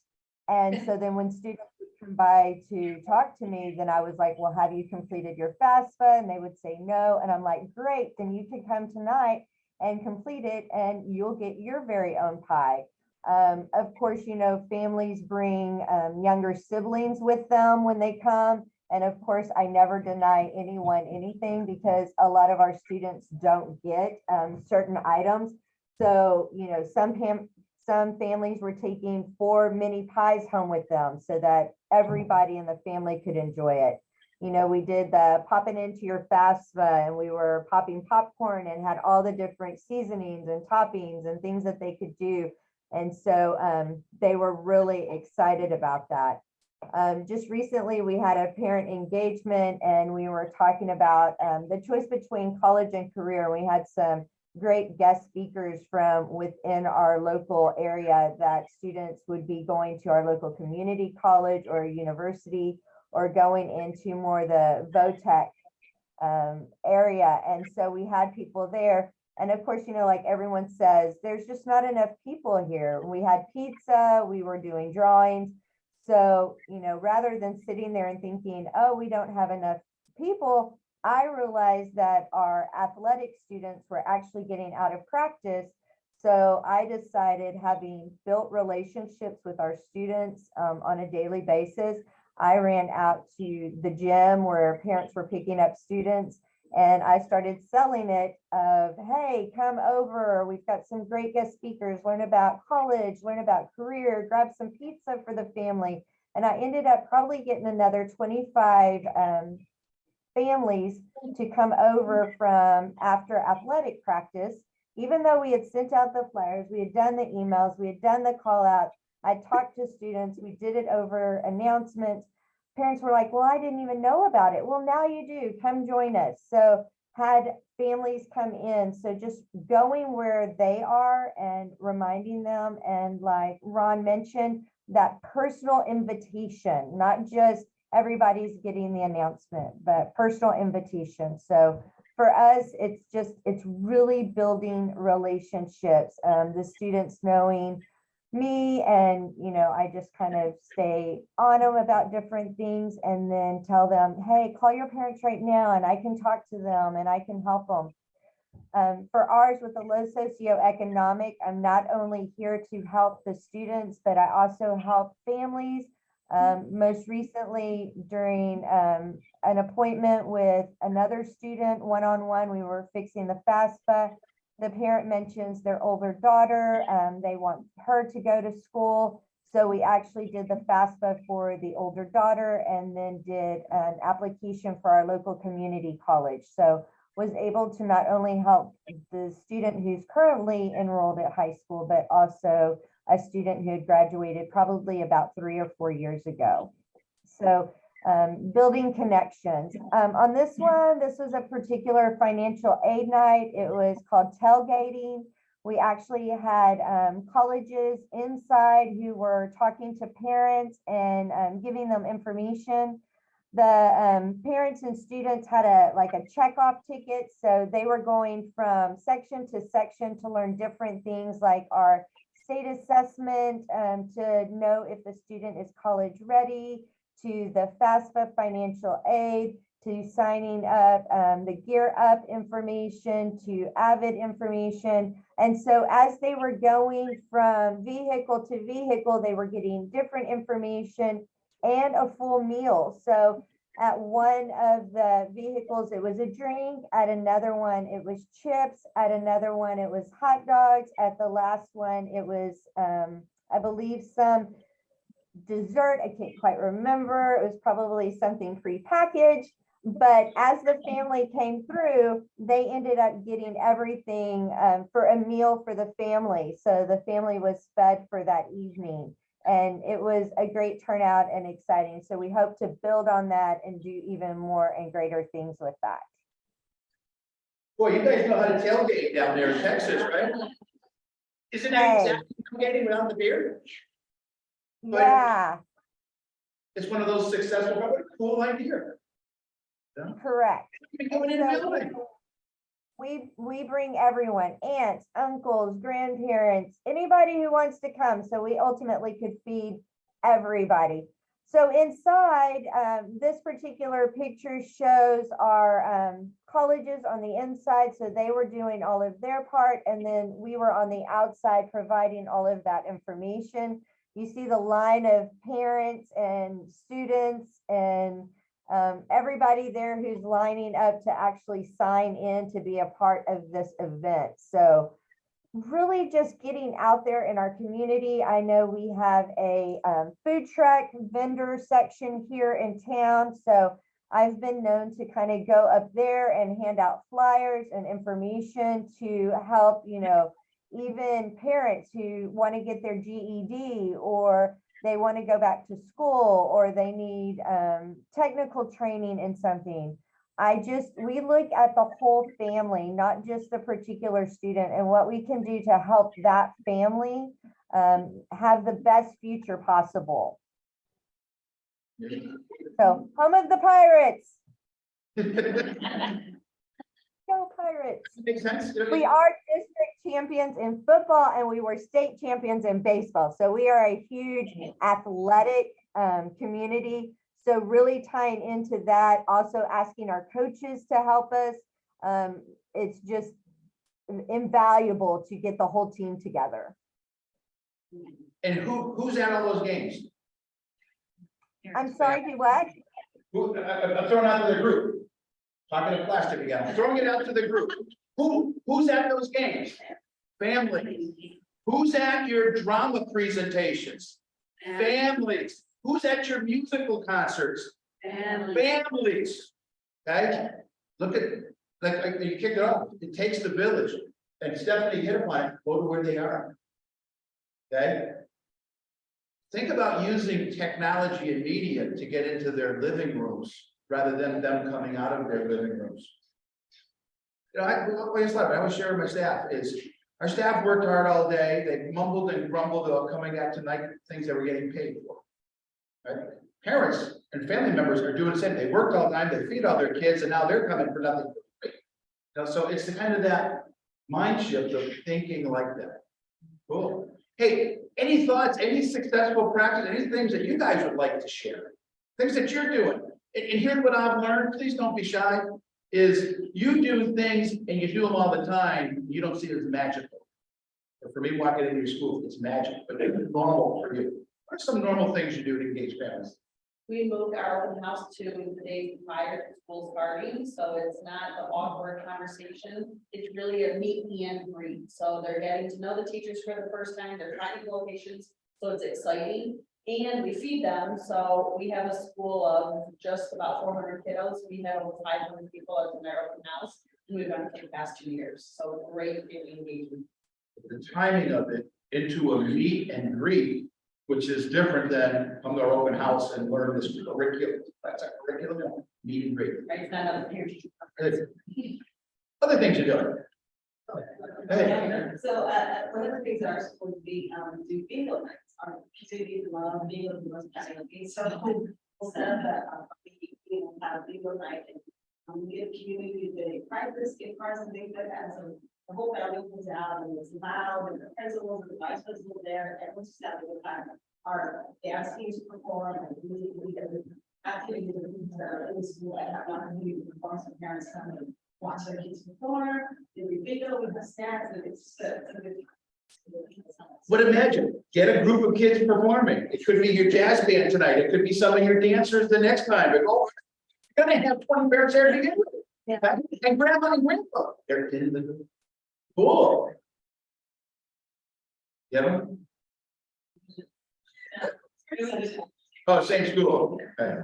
And so then when students would come by to talk to me, then I was like, well, have you completed your FAFSA? And they would say no. And I'm like, great, then you can come tonight and complete it and you'll get your very own pie. Of course, you know, families bring younger siblings with them when they come. And of course, I never deny anyone anything, because a lot of our students don't get certain items. So, you know, some families were taking 4 mini pies home with them so that everybody in the family could enjoy it. You know, we did the popping into your FAFSA, and we were popping popcorn and had all the different seasonings and toppings and things that they could do. And so they were really excited about that. Just recently, we had a parent engagement, and we were talking about the choice between college and career. We had some great guest speakers from within our local area, that students would be going to our local community college or university, or going into more the VOTEC area. And so we had people there. And of course, you know, like everyone says, there's just not enough people here. We had pizza, we were doing drawings. So, you know, rather than sitting there and thinking, oh, we don't have enough people, I realized that our athletic students were actually getting out of practice. So I decided, having built relationships with our students on a daily basis, I ran out to the gym where parents were picking up students, and I started selling it of, hey, come over. We've got some great guest speakers, learn about college, learn about career, grab some pizza for the family. And I ended up probably getting another 25 families to come over from after athletic practice. Even though we had sent out the flyers, we had done the emails, we had done the call out, I talked to students, we did it over announcements. Parents were like, well, I didn't even know about it. Well, now you do, come join us. So had families come in. So just going where they are and reminding them, and like Ron mentioned, that personal invitation, not just everybody's getting the announcement, but personal invitation. So for us, it's really building relationships. The students knowing me, and, you know, I just kind of stay on them about different things, and then tell them, hey, call your parents right now and I can talk to them and I can help them. For ours, with the low socioeconomic, I'm not only here to help the students, but I also help families. Most recently, during an appointment with another student, one-on-one, we were fixing the FAFSA. The parent mentions their older daughter, they want her to go to school. So we actually did the FAFSA for the older daughter, and then did an application for our local community college. So was able to not only help the student who's currently enrolled at high school, but also a student who had graduated probably about 3 or 4 years ago. So building connections. On this one, this was a particular financial aid night. It was called tailgating. We actually had colleges inside who were talking to parents and giving them information. The parents and students had a checkoff ticket. So they were going from section to section to learn different things, like our state assessment, to know if the student is college ready, to the FAFSA financial aid, to signing up, the Gear Up information to Avid information. And so as they were going from vehicle to vehicle, they were getting different information and a full meal. So at one of the vehicles, it was a drink. At another one, it was chips. At another one, it was hot dogs. At the last one, it was, I believe, some dessert. I can't quite remember. It was probably something prepackaged. But as the family came through, they ended up getting everything for a meal for the family. So the family was fed for that evening. And it was a great turnout and exciting. So we hope to build on that and do even more and greater things with that.
Boy, you guys know how to tailgate down there in Texas, right? Isn't that
Hey.
exactly tailgating without the beer? But-
Yeah,
It's one of those successful, what a cool idea.
correct.
You're going in the building.
We bring everyone, aunts, uncles, grandparents, anybody who wants to come. So we ultimately could feed everybody. So inside, this particular picture shows our colleges on the inside. So they were doing all of their part, and then we were on the outside providing all of that information. You see the line of parents and students and everybody there who's lining up to actually sign in to be a part of this event. So really just getting out there in our community. I know we have a food truck vendor section here in town. So I've been known to kind of go up there and hand out flyers and information to help, you know, even parents who want to get their GED, or they want to go back to school, or they need technical training in something. We look at the whole family, not just the particular student, and what we can do to help that family have the best future possible. So, home of the Pirates. Go Pirates.
Makes sense.
We are district champions in football, and we were state champions in baseball. So we are a huge athletic community. So really tying into that, also asking our coaches to help us. It's just invaluable to get the whole team together.
And who's at all those games?
I'm sorry, do what?
I'm throwing out to the group. Talking to plastic again, I'm throwing it out to the group. Who's at those games? Families. Who's at your drama presentations? Families. Who's at your musical concerts? Families. Okay, look at, like you kicked it off, it takes the village, and Stephanie hit upon it, go to where they are. Okay? Think about using technology and media to get into their living rooms, rather than them coming out of their living rooms. You know, I always share with my staff is, our staff worked hard all day, they mumbled and grumbled about coming out tonight, things they were getting paid for. Right? Parents and family members are doing the same, they worked all the time, they feed all their kids, and now they're coming for nothing. You know, so it's the kind of that mind shift of thinking like that. Cool. Hey, any thoughts, any successful practice, any things that you guys would like to share? Things that you're doing? And here's what I've learned, please don't be shy, is you do things and you do them all the time, you don't see it as magical. But for me, walking into your school, it's magic, but it's normal for you. What are some normal things you do to engage families?
We moved our open house to the day prior to school starting, so it's not the awkward conversation. It's really a meet and greet. So they're getting to know the teachers for the first time, they're trying new locations, so it's exciting. And we feed them, so we have a school of just about 400 kiddos. We have over 500 people at their open house, and we've done it for the past 2 years. So great engagement.
The timing of it into a meet and greet, which is different than come to our open house and learn this curriculum. That's a curriculum, meet and greet.
Right, it's not another parent.
Other things you're doing. Hey.
So, one of the things that our school would be, do bingo nights, our community love bingo, the most passionately, so we'll set up a, we will have bingo night. And we give community the practice, get cards and things like that, so the whole family comes out and it's loud, and the principals and the vice principal there, and we'll just have a good time. Our dance teams perform, and we activities in the school, I have one who perform, some parents come and watch their kids perform, they read video, we have snacks, and it's a good.
But imagine, get a group of kids performing. It could be your jazz band tonight. It could be some of your dancers the next time. But oh, you're gonna have 20 parents there to begin with.
Yeah.
And grandma and grandpa, they're in the pool. Yeah. Oh, same school. Okay.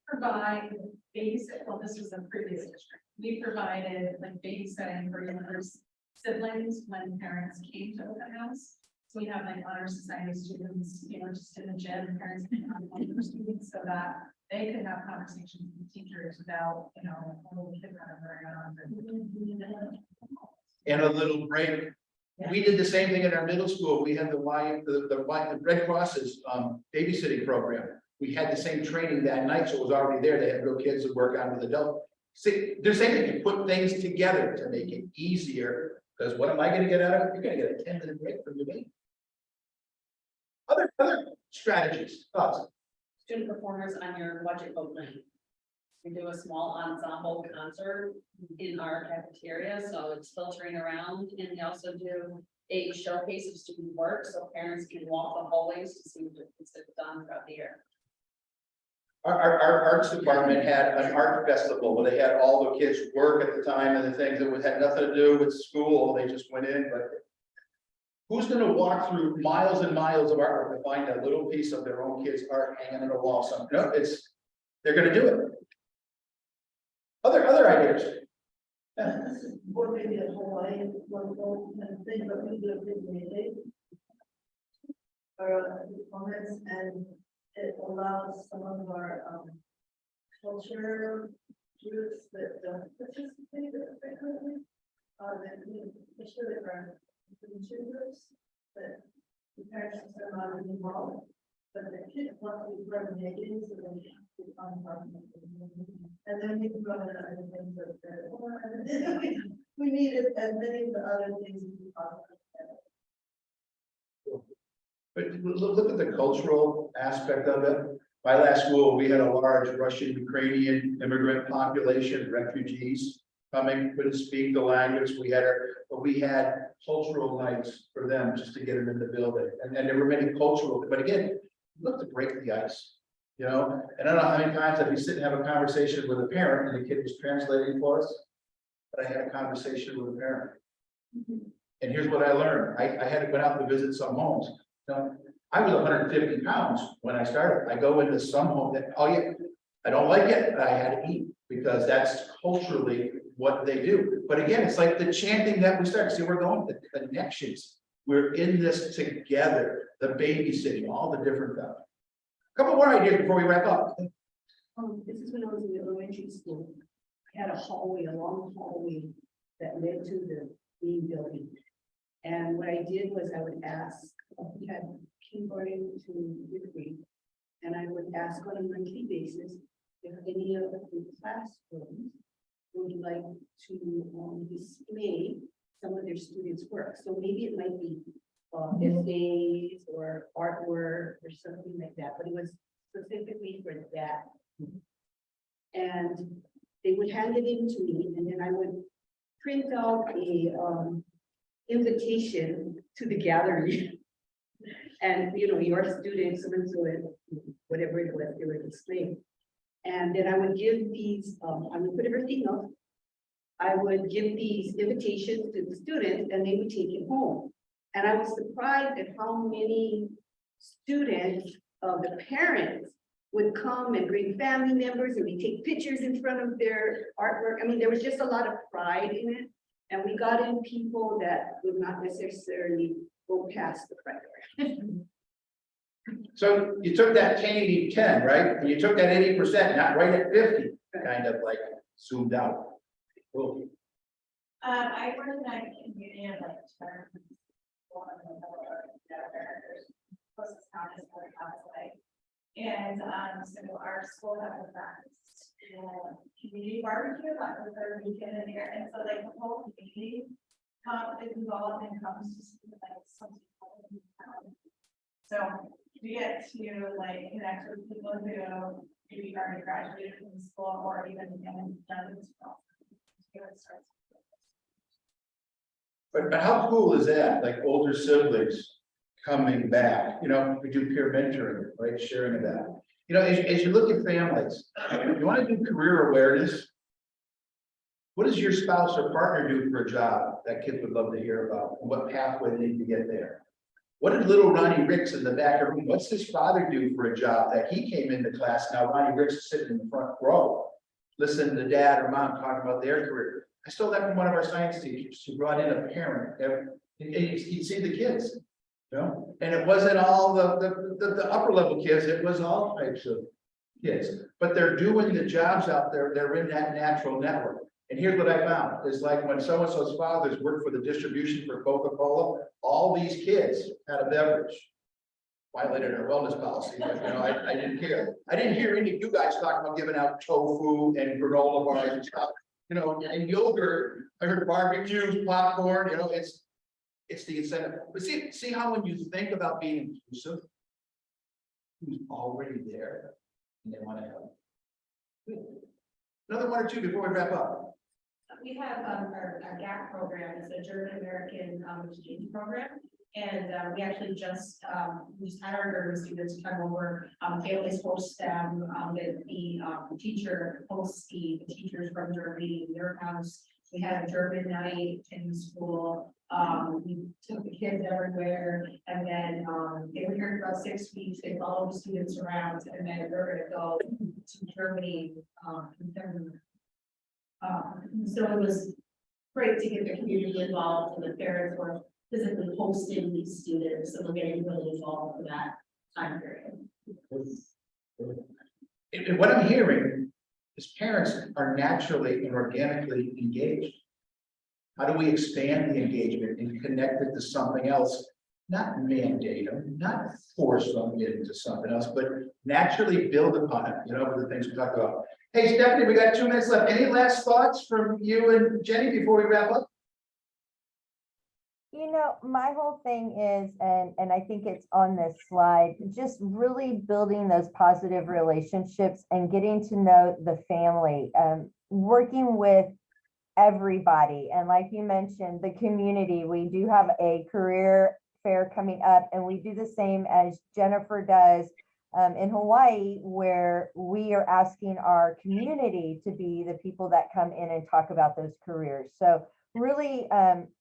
Provide babysit, well, this was a previous district, we provided like babysitting for members, siblings when parents came to open house. So we have like honor society students, just in the gym, parents can have one of their students so that they could have conversations with teachers without, a little kid running around.
And a little break. We did the same thing in our middle school. We had the Red Cross's babysitting program. We had the same training that night, so it was already there. They had real kids that work on with adults. See, they're saying that you put things together to make it easier, because what am I gonna get out of it? You're gonna get a 10-minute break from your baby. Other strategies, thoughts?
Student performers on your budget opening. We do a small ensemble concert in our cafeteria, so it's filtering around, and we also do a showcase of student work, so parents can walk the hallways to see what it's done throughout the year.
Our arts department had an art festival where they had all the kids work at the time and the things that had nothing to do with school. They just went in, but who's gonna walk through miles and miles of artwork to find a little piece of their own kid's art hanging on a wall somewhere? No, they're gonna do it. Other ideas? Yeah.
Or maybe a Hawaii, one thing, but we do a big meeting. Or performance, and it allows some of our culture groups that don't participate frequently. That we should have our groups, but the parents are not involved. But the kids want to run meetings, so they have to find partners. And then we can run other things that we needed as many of the other things we talked about.
But look at the cultural aspect of it. My last school, we had a large Russian, Ukrainian immigrant population, refugees coming, couldn't speak the language. We had cultural nights for them just to get them in the building. And there were many cultural, but again, look to break the ice, and I don't know how many times I'd be sitting and have a conversation with a parent and the kid was translating for us. But I had a conversation with a parent. And here's what I learned. I had went out to visit some homes. I was 150 pounds when I started. I go into some home that, oh yeah, I don't like it, but I had to eat because that's culturally what they do. But again, it's like the chanting that we start. See, we're going to the connections. We're in this together, the babysitting, all the different stuff. A couple more ideas before we wrap up.
This is when I was in the elementary school. I had a hallway, a long hallway that led to the main building. And what I did was I would ask, we had kindergarten to fifth grade, and I would ask on a monthly basis if any of the classrooms would like to display some of their students' work. So maybe it might be essays or artwork or something like that, but it was specifically for that. And they would hand it in to me, and then I would print out a invitation to the gallery. And your students, so and so, whatever it was they were displaying. And then I would give these, I would put everything up. I would give these invitations to the students and they would take it home. And I was surprised at how many students, the parents would come and bring family members and we take pictures in front of their artwork. I mean, there was just a lot of pride in it. And we got in people that would not necessarily go past the pride.
So you took that 10-80-10, right? And you took that 80%, not right at 50, kind of like zoomed out. Cool.
I work in a community of like closest town is Port Cosway. And so our school has a community barbecue that was their weekend in there, and so like the whole community is involved and comes to like something. So
to get to like connect with people who maybe already graduated from school or even done in school.
But how cool is that? Like older siblings coming back, you know, we do peer mentoring, right? Sharing of that. You know, as you look at families, you want to do career awareness. What does your spouse or partner do for a job that kids would love to hear about? And what pathway they need to get there? What did little Ronnie Ricks in the back of the room, what's his father do for a job that he came into class? Now Ronnie Ricks is sitting in the front row, listening to dad or mom talking about their career. I stole that from one of our science teachers who brought in a parent, and you'd see the kids, you know? And it wasn't all the upper level kids, it was all types of kids. But they're doing the jobs out there, they're in that natural network. And here's what I found, is like when so-and-so's fathers worked for the distribution for Coca-Cola, all these kids had a beverage. Violated our wellness policy, but you know, I didn't care. I didn't hear any of you guys talking about giving out tofu and granola bars and stuff, you know, and yogurt. I heard barbecues, popcorn, you know, it's the incentive. But see how when you think about being inclusive, who's already there and they want to help. Another one or two before we wrap up.
We have our GAP program, it's a German American exchange program. And we actually just had our German students come over, families host them, the teacher hosts the teachers from Germany in their house. We had a German night in the school. We took the kids everywhere, and then they were here for about 6 weeks. They followed the students around, and then we're gonna go to Germany. So it was great to get the community involved, and the parents were physically hosting these students, so we're getting really involved for that time period.
And what I'm hearing is parents are naturally and organically engaged. How do we expand the engagement and connect it to something else? Not mandate them, not force them into something else, but naturally build upon it, you know, the things we talked about. Hey, Stephanie, we got 2 minutes left. Any last thoughts from you and Jenny before we wrap up?
You know, my whole thing is, and I think it's on this slide, just really building those positive relationships and getting to know the family, working with everybody. And like you mentioned, the community, we do have a career fair coming up, and we do the same as Jennifer does in Hawaii, where we are asking our community to be the people that come in and talk about those careers. So really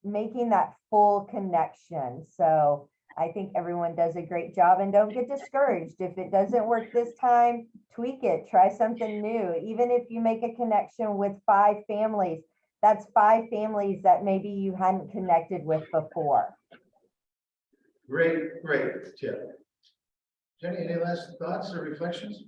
making that full connection. So I think everyone does a great job, and don't get discouraged. If it doesn't work this time, tweak it, try something new. Even if you make a connection with 5 families, that's 5 families that maybe you hadn't connected with before.
Great tip. Jenny, any last thoughts or reflections?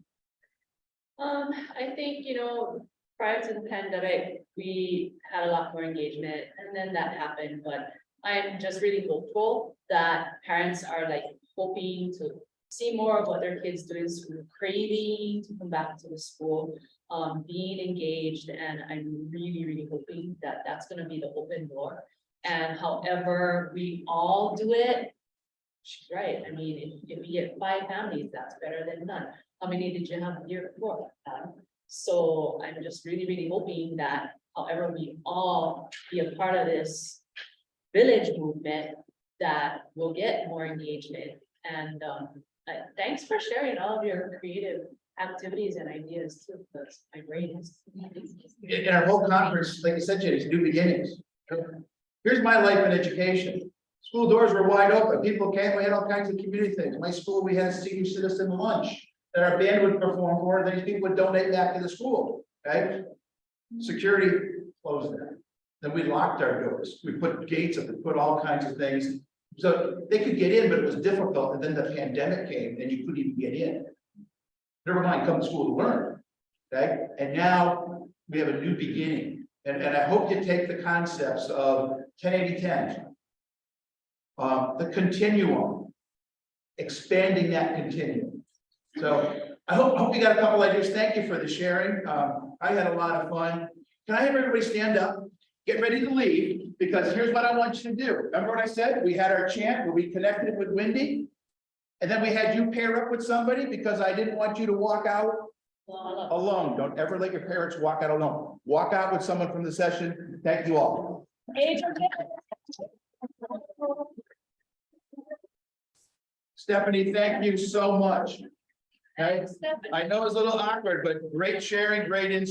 I think, you know, prior to the pandemic, we had a lot more engagement, and then that happened, but I'm just really hopeful that parents are like hoping to see more of what their kids do in school, craving to come back to the school, being engaged, and I'm really hoping that that's gonna be the open door. And however we all do it, she's right. I mean, if we get 5 families, that's better than none. How many did you have the year before? So I'm just really hoping that however we all be a part of this village movement, that we'll get more engagement. And thanks for sharing all of your creative activities and ideas too, because my brain is.
In our whole conference, like I said, Jenny, it's new beginnings. Here's my life in education. School doors were wide open. People came, we had all kinds of community things. My school, we had a senior citizen lunch that our band would perform for, these people would donate back to the school, okay? Security closed that. Then we locked our doors. We put gates up, we put all kinds of things. So they could get in, but it was difficult. And then the pandemic came and you couldn't even get in. Never mind come to school to learn, okay? And now we have a new beginning. And I hope you take the concepts of 10-80-10. The continuum, expanding that continuum. So I hope you got a couple ideas. Thank you for the sharing. I had a lot of fun. Can I have everybody stand up, get ready to leave? Because here's what I want you to do. Remember what I said? We had our chant where we connected with Wendy. And then we had you pair up with somebody because I didn't want you to walk out alone. Don't ever let your parents walk out alone. Walk out with someone from the session. Thank you all. Stephanie, thank you so much. Okay,
Stephanie.
I know it's a little awkward, but great sharing, great insight.